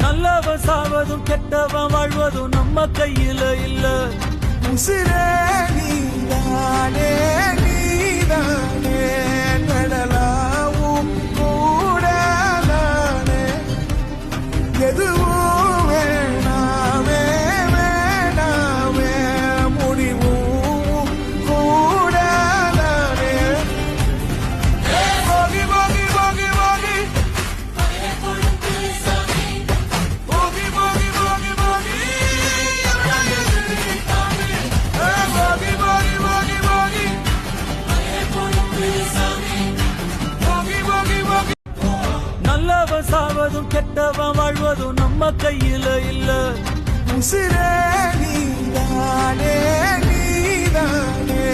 நல்லவன் சாவதும் கெட்டவன் வாழ்வதும் நம்ம கையில இல்ல. உசிரே நீதானே நீதானே நடலாவும் கூடலானே எதுவும் வேணாமே வேணாமே முடிவும் கூடலானே. போகி போகி போகி போகி போகி போகி போகி போகி நல்லவன் சாவதும் கெட்டவன் வாழ்வதும் நம்ம கையில இல்ல. உசிரே நீதானே நீதானே